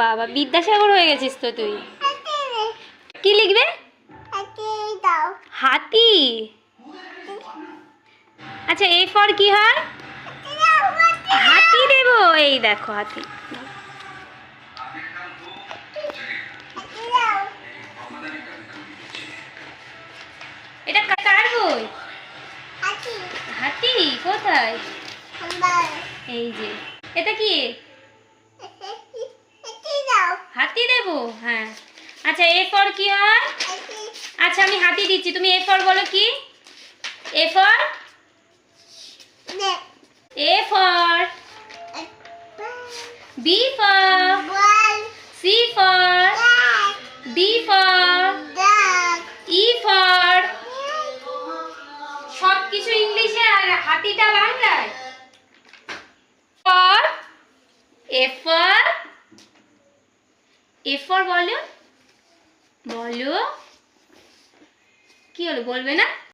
বাবা বিদ্যাসাগর হয়ে গেছিস তো তুই। কি লিখবে? হাতি। আচ্ছা এ ফর কি হয়? হাতি দেবো, এই দেখো হাতি। এটা কার বই? হাতি কোথায়? এই যে এটা কি? হাতি দেবো, হ্যাঁ। আচ্ছা এ ফর কি হয়? আচ্ছা আমি হাতি দিচ্ছি, তুমি এ ফর বলো কি? A for B for C for D for E for. সব কিছু ইংলিশে আর হাতিটা বাংলায়। ফর এ ফর বলো, বলো কি হলো, বলবে না?